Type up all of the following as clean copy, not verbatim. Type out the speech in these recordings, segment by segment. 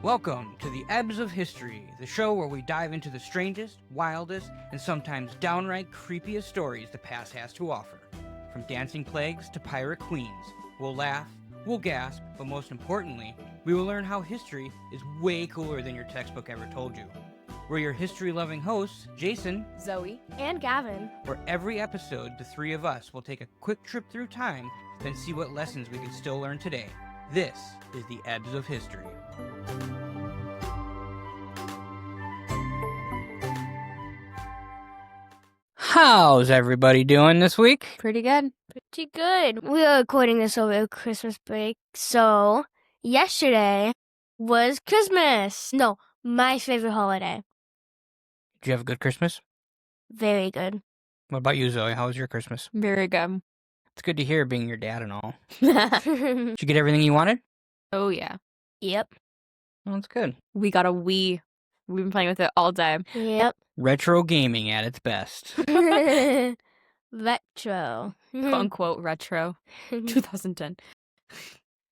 Welcome to the Ebbs of History, the show where we dive into the strangest, wildest, and sometimes downright creepiest stories the past has to offer. From dancing plagues to pirate queens, we'll laugh, we'll gasp, but most importantly, we will learn how history is way cooler than your textbook ever told you. We're your history-loving hosts, Jason, Zoe, and Gavin. where every episode, the three of us will take a quick trip through time, then see what lessons we can still learn today. This is the Ebbs of History. How's everybody doing this week? pretty good. Pretty good. We are recording this over Christmas break, so yesterday was Christmas. No, my favorite holiday. Did you have a good Christmas? Very good. What about you, Zoe? How was your Christmas? Very good. It's good to hear, being your dad and all. Did you get everything you wanted? Oh, yeah. Yep. Well, that's good. We got a Wii. We've been playing with it all day. Yep. Retro gaming at its best. Retro. Quote unquote retro. 2010.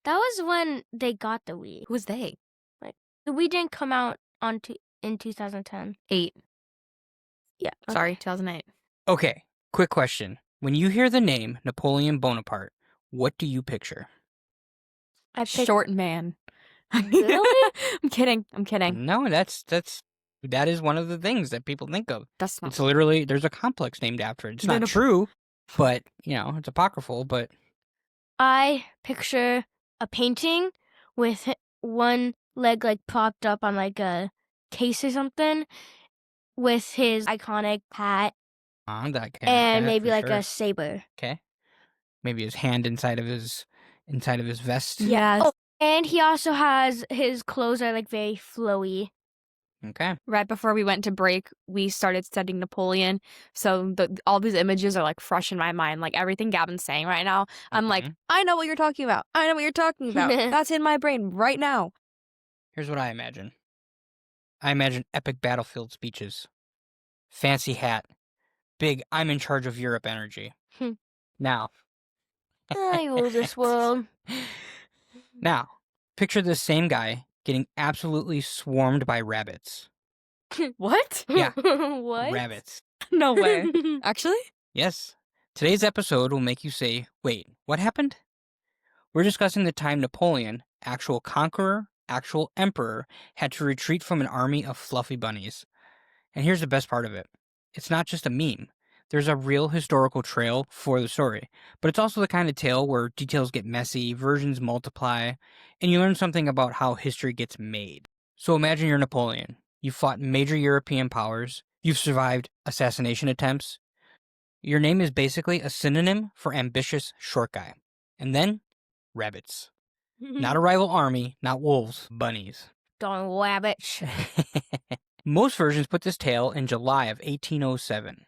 That was when they got the Wii. Who was they? The Wii didn't come out in 2010. 8. Yeah. Sorry, 2008. Okay, quick question. When you hear the name Napoleon Bonaparte, what do you picture? I picked Short man. Really? I'm kidding. No, that is one of the things that people think of. That's not. It's literally, there's a complex named after it. It's not true, but, it's apocryphal, but I picture a painting with one leg propped up on a case or something, with his iconic hat that kind and of maybe for sure. a saber. Okay. Maybe his hand inside of his vest. Yeah. Oh, and he also has his clothes are very flowy. Okay. Right before we went to break, we started studying Napoleon. So all these images are fresh in my mind. Everything Gavin's saying right now, I'm I know what you're talking about. I know what you're talking about. That's in my brain right now. Here's what I imagine. I imagine epic battlefield speeches. Fancy hat. Big I'm in charge of Europe energy. Now. I rule this world. Now, picture this same guy getting absolutely swarmed by rabbits. What? Yeah. What? Rabbits. No way. Actually? Yes. Today's episode will make you say, wait, what happened? We're discussing the time Napoleon, actual conqueror, actual emperor, had to retreat from an army of fluffy bunnies. And here's the best part of it. It's not just a meme. There's a real historical trail for the story. But it's also the kind of tale where details get messy, versions multiply, and you learn something about how history gets made. So imagine you're Napoleon. You've fought major European powers. You've survived assassination attempts. Your name is basically a synonym for ambitious short guy. And then, rabbits. Not a rival army, not wolves, bunnies. Darn rabbits. Most versions put this tale in July of 1807.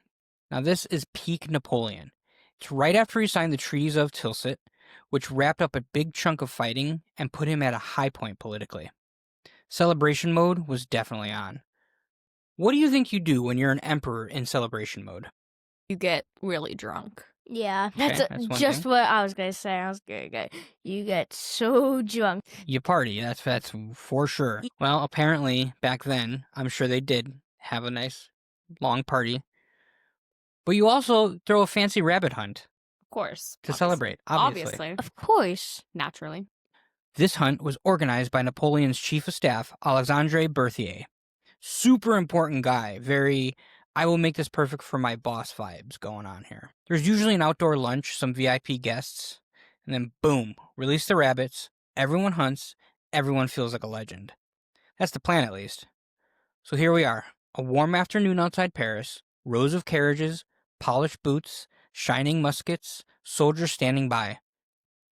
Now this is peak Napoleon. It's right after he signed the treaties of Tilsit, which wrapped up a big chunk of fighting and put him at a high point politically. Celebration mode was definitely on. What do you think you do when you're an emperor in celebration mode? You get really drunk. Yeah, Okay, that's that's one just thing. what I was going to say. You get so drunk. You party, that's for sure. Well, apparently, back then, I'm sure they did have a nice long party. But you also throw a fancy rabbit hunt Of course. to celebrate, obviously. Of course. Naturally. This hunt was organized by Napoleon's chief of staff, Alexandre Berthier. Super important guy, very, I will make this perfect for my boss vibes going on here. There's usually an outdoor lunch, some VIP guests, and then boom, release the rabbits, everyone hunts, everyone feels like a legend. That's the plan, at least. So here we are, a warm afternoon outside Paris, rows of carriages, polished boots, shining muskets, soldiers standing by.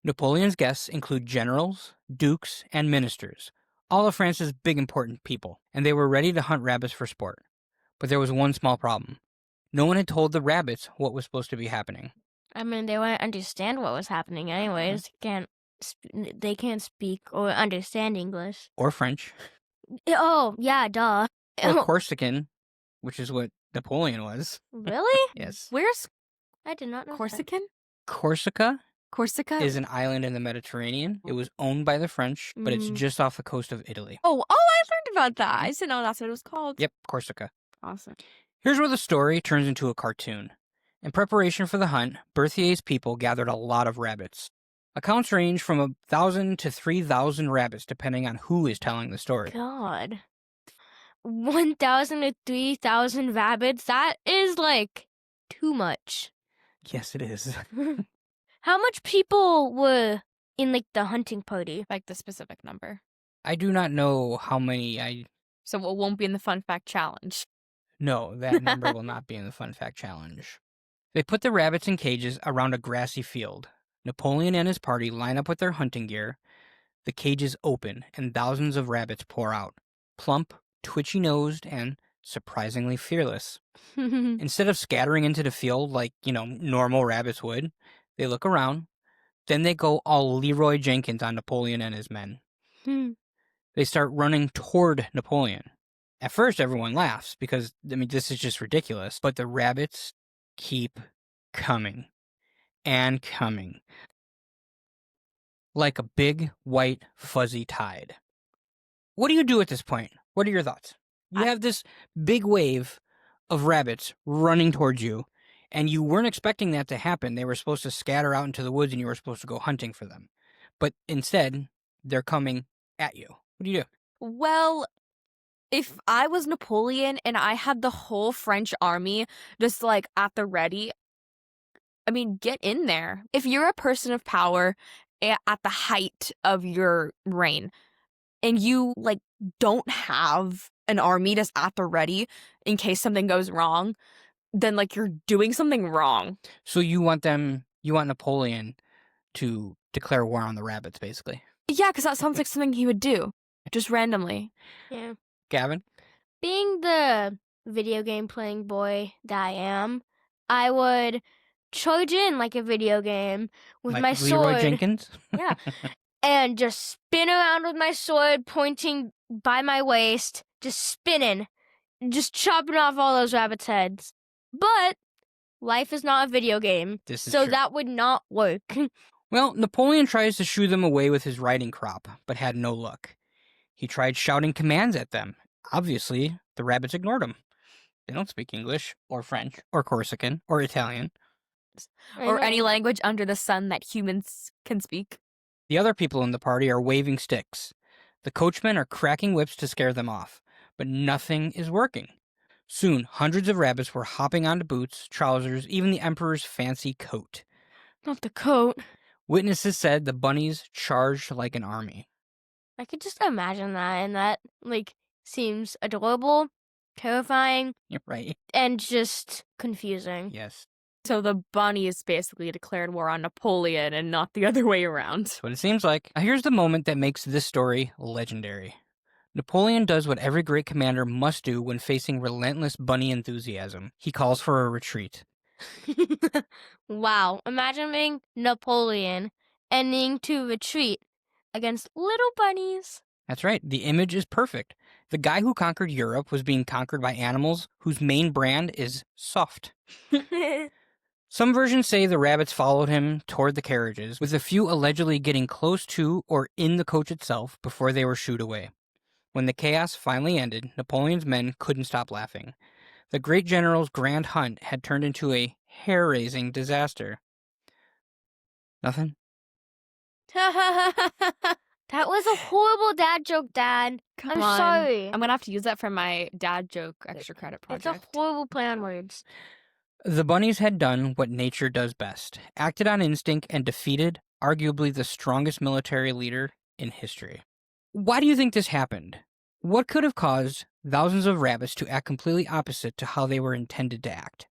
Napoleon's guests include generals, dukes, and ministers, all of France's big important people, and they were ready to hunt rabbits for sport. But there was one small problem. No one had told the rabbits what was supposed to be happening. I mean, they wouldn't understand what was happening anyways. They can't speak or understand English. Or French. Oh, yeah, duh. Or Corsican, which is what Napoleon was. Really? Yes. Where's I did not know that. Corsican? Corsica Corsica? is an island in the Mediterranean. It was owned by the French, but it's just off the coast of Italy. Oh, I learned about that. I just didn't know that's what it was called. Yep, Corsica. Awesome. Here's where the story turns into a cartoon. In preparation for the hunt, Berthier's people gathered a lot of rabbits. Accounts range from 1,000 to 3,000 rabbits, depending on who is telling the story. God. 1,000 to 3,000 rabbits? That is, like, too much. Yes, it is. How much people were in, like, the hunting party? Like the specific number. I do not know how many. So it won't be in the fun fact challenge. No, that number will not be in the fun fact challenge. They put the rabbits in cages around a grassy field. Napoleon and his party line up with their hunting gear. The cages open, and thousands of rabbits pour out. Plump, twitchy-nosed, and surprisingly fearless. Instead of scattering into the field like, normal rabbits would, they look around. Then they go all Leroy Jenkins on Napoleon and his men. They start running toward Napoleon. At first, everyone laughs because, this is just ridiculous. But the rabbits keep coming and coming. Like a big, white, fuzzy tide. What do you do at this point? What are your thoughts? You have this big wave of rabbits running towards you, and you weren't expecting that to happen. They were supposed to scatter out into the woods, and you were supposed to go hunting for them. But instead, they're coming at you. What do you do? Well, if I was Napoleon and I had the whole French army just like at the ready, get in there. If you're a person of power at the height of your reign and you don't have an army just at the ready in case something goes wrong, then you're doing something wrong. So you want Napoleon to declare war on the rabbits, basically. Yeah, because that sounds like something he would do, just randomly. Yeah. Gavin? Being the video game playing boy that I am, I would charge in like a video game with my sword. Leroy Jenkins? Yeah. And just spin around with my sword pointing by my waist, just spinning, just chopping off all those rabbits' heads. But life is not a video game, so true. that would not work. Well, Napoleon tries to shoo them away with his riding crop, but had no luck. He tried shouting commands at them. Obviously, the rabbits ignored him. They don't speak English, or French, or Corsican, or Italian. Or any language under the sun that humans can speak. The other people in the party are waving sticks. The coachmen are cracking whips to scare them off, but nothing is working. Soon, hundreds of rabbits were hopping onto boots, trousers, even the emperor's fancy coat. Not the coat. Witnesses said the bunnies charged like an army. I could just imagine that, and that, seems adorable, terrifying, You're right. and just confusing. Yes. So the bunnies basically declared war on Napoleon and not the other way around. That's what it seems like. Now, here's the moment that makes this story legendary. Napoleon does what every great commander must do when facing relentless bunny enthusiasm. He calls for a retreat. Wow, imagine being Napoleon and needing to retreat against little bunnies. That's right. The image is perfect. The guy who conquered Europe was being conquered by animals whose main brand is soft. Some versions say the rabbits followed him toward the carriages, with a few allegedly getting close to or in the coach itself before they were shooed away. When the chaos finally ended, Napoleon's men couldn't stop laughing. The great general's grand hunt had turned into a hair-raising disaster. Nothing? That was a horrible dad joke, Dad. I'm on. sorry. I'm going to have to use that for my dad joke extra credit project. It's a horrible play on words. The bunnies had done what nature does best, acted on instinct and defeated, arguably the strongest military leader in history. Why do you think this happened? What could have caused thousands of rabbits to act completely opposite to how they were intended to act?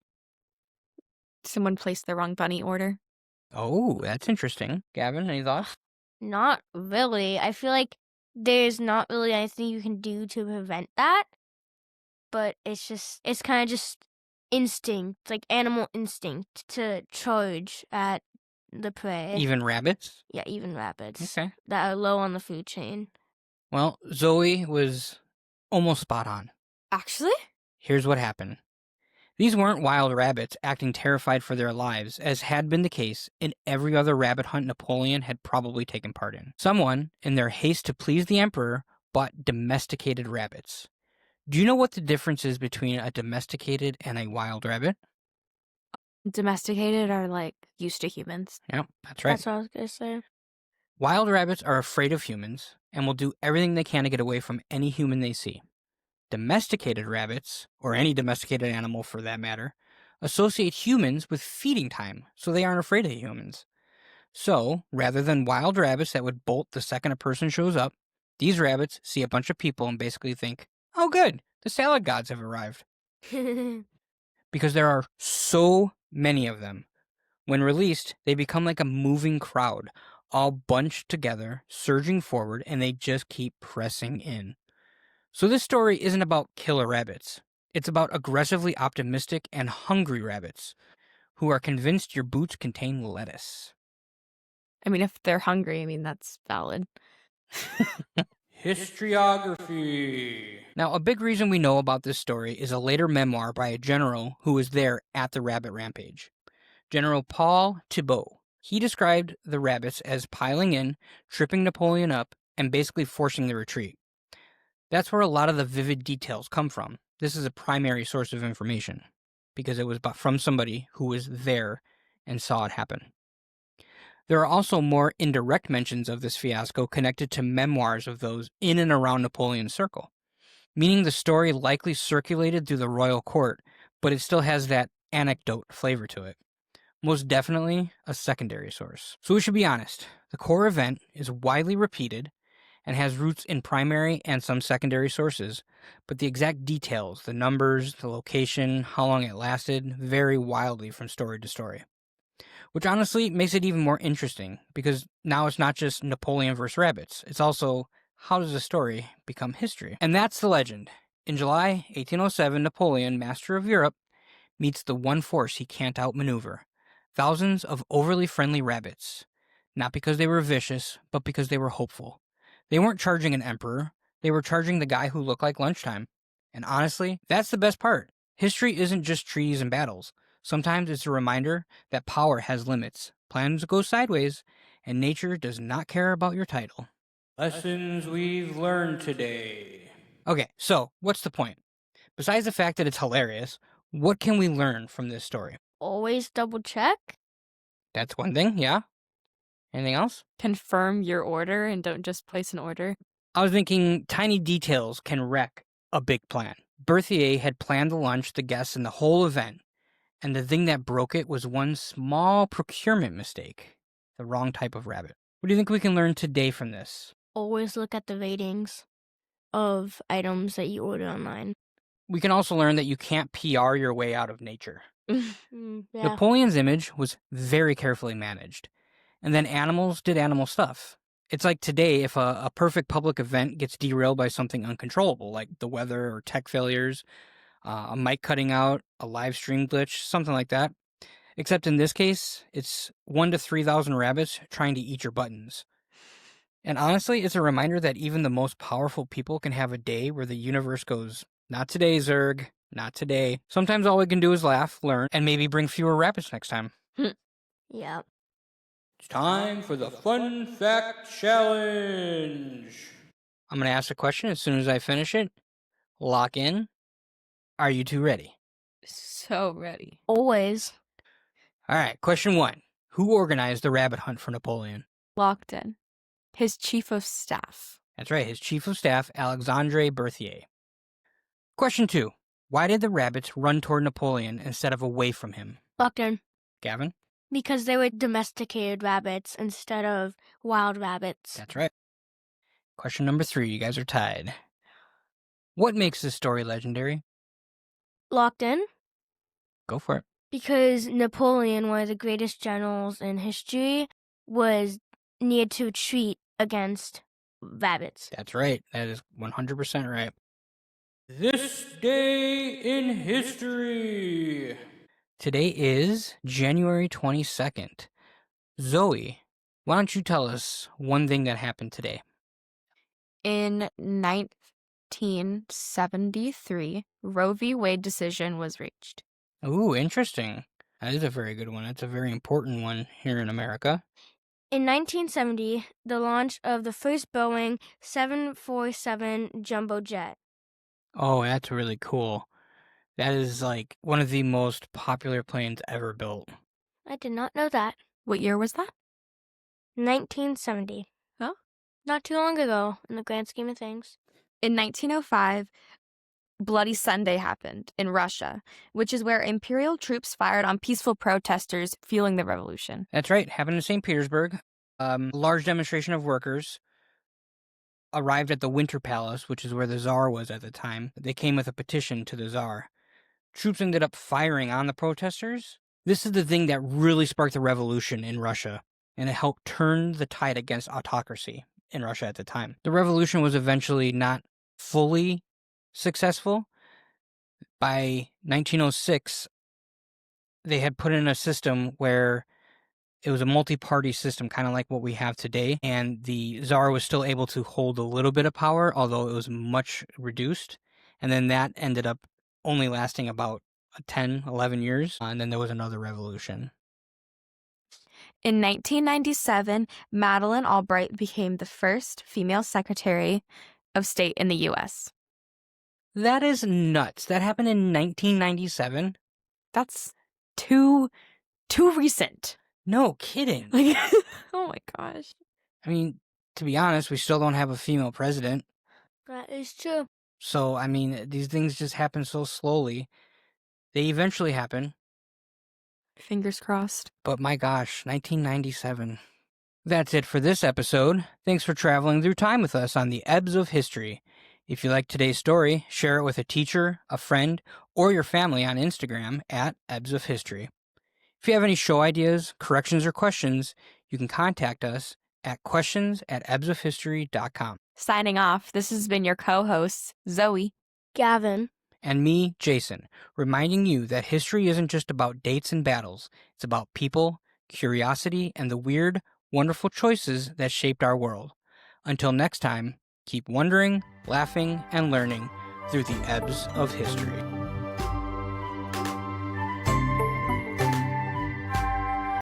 Someone placed the wrong bunny order. Oh, that's interesting. Gavin, any thoughts? Not really. I feel like there's not really anything you can do to prevent that. But it's kind of just instinct, like animal instinct to charge at the prey. Even rabbits? Yeah, even rabbits. Okay. That are low on the food chain. Well, Zoe was almost spot on. Actually? Here's what happened. These weren't wild rabbits acting terrified for their lives, as had been the case in every other rabbit hunt Napoleon had probably taken part in. Someone, in their haste to please the emperor, bought domesticated rabbits. Do you know what the difference is between a domesticated and a wild rabbit? Domesticated are like used to humans. Yeah, that's right. That's what I was gonna say. Wild rabbits are afraid of humans and will do everything they can to get away from any human they see. Domesticated rabbits, or any domesticated animal for that matter, associate humans with feeding time, so they aren't afraid of humans. So, rather than wild rabbits that would bolt the second a person shows up, these rabbits see a bunch of people and basically think, oh good, the salad gods have arrived. Because there are so many of them. When released, they become like a moving crowd, all bunched together, surging forward, and they just keep pressing in. So this story isn't about killer rabbits. It's about aggressively optimistic and hungry rabbits who are convinced your boots contain lettuce. I mean, if they're hungry, I mean, that's valid. Historiography. Now, a big reason we know about this story is a later memoir by a general who was there at the rabbit rampage. General Paul Thibault. He described the rabbits as piling in, tripping Napoleon up, and basically forcing the retreat. That's where a lot of the vivid details come from. This is a primary source of information because it was from somebody who was there and saw it happen. There are also more indirect mentions of this fiasco connected to memoirs of those in and around Napoleon's circle, meaning the story likely circulated through the royal court, but it still has that anecdote flavor to it. Most definitely a secondary source. So we should be honest, the core event is widely repeated and has roots in primary and some secondary sources, but the exact details, the numbers, the location, how long it lasted, vary wildly from story to story. Which honestly makes it even more interesting, because now it's not just Napoleon versus rabbits, it's also how does a story become history? And that's the legend. In July 1807, Napoleon, master of Europe, meets the one force he can't outmaneuver. Thousands of overly friendly rabbits. Not because they were vicious, but because they were hopeful. They weren't charging an emperor, they were charging the guy who looked like lunchtime. And honestly, that's the best part. History isn't just treaties and battles. Sometimes it's a reminder that power has limits, plans go sideways, and nature does not care about your title. Lessons we've learned today. Okay, so what's the point? Besides the fact that it's hilarious, what can we learn from this story? Always double check. That's one thing, yeah? Anything else? Confirm your order and don't just place an order. I was thinking tiny details can wreck a big plan. Berthier had planned the lunch, the guests, and the whole event, and the thing that broke it was one small procurement mistake. The wrong type of rabbit. What do you think we can learn today from this? Always look at the ratings of items that you order online. We can also learn that you can't PR your way out of nature. Yeah. Napoleon's image was very carefully managed. And then animals did animal stuff. It's like today, if a perfect public event gets derailed by something uncontrollable, like the weather or tech failures, a mic cutting out, a live stream glitch, something like that. Except in this case, it's 1 to 3,000 rabbits trying to eat your buttons. And honestly, it's a reminder that even the most powerful people can have a day where the universe goes, not today, Zerg, not today. Sometimes all we can do is laugh, learn, and maybe bring fewer rabbits next time. Yeah. It's time for the Fun Fact Challenge. I'm going to ask a question as soon as I finish it. Lock in. Are you two ready? So ready. Always. All right, question 1. Who organized the rabbit hunt for Napoleon? Locked in. His chief of staff. That's right, his chief of staff, Alexandre Berthier. Question 2. Why did the rabbits run toward Napoleon instead of away from him? Locked in. Gavin? Because they were domesticated rabbits instead of wild rabbits. That's right. Question number 3. You guys are tied. What makes this story legendary? Locked in. Go for it. Because Napoleon, one of the greatest generals in history, was needed to retreat against rabbits. That's right. That is 100% right. This day in history. Today is January 22nd. Zoe, why don't you tell us one thing that happened today? In 1973, Roe v. Wade decision was reached. Ooh, interesting. That is a very good one. That's a very important one here in America. In 1970, the launch of the first Boeing 747 jumbo jet. Oh, that's really cool. That is like one of the most popular planes ever built. I did not know that. What year was that? 1970. Oh. Not too long ago in the grand scheme of things. In 1905, Bloody Sunday happened in Russia, which is where imperial troops fired on peaceful protesters fueling the revolution. That's right. Happened in St. Petersburg. A large demonstration of workers arrived at the Winter Palace, which is where the Tsar was at the time. They came with a petition to the Tsar. Troops ended up firing on the protesters. This is the thing that really sparked the revolution in Russia, and it helped turn the tide against autocracy in Russia at the time. The revolution was eventually not fully successful. By 1906, they had put in a system where it was a multi-party system, kind of like what we have today, and the Tsar was still able to hold a little bit of power, although it was much reduced, and then that ended up only lasting about 10, 11 years, and then there was another revolution. In 1997, Madeleine Albright became the first female Secretary of State in the U.S. That is nuts. That happened in 1997? That's too recent. No kidding. Like, oh my gosh. I mean, to be honest, we still don't have a female president. That is true. So, I mean, these things just happen so slowly. They eventually happen. Fingers crossed. But my gosh, 1997. That's it for this episode. Thanks for traveling through time with us on the Ebbs of History. If you like today's story, share it with a teacher, a friend, or your family on Instagram at Ebbs of History. If you have any show ideas, corrections, or questions, you can contact us at questions@ebbsofhistory.com. Signing off, this has been your co-hosts, Zoe, Gavin, and me, Jason, reminding you that history isn't just about dates and battles. It's about people, curiosity, and the weird, wonderful choices that shaped our world. Until next time, keep wondering, laughing, and learning through the ebbs of history.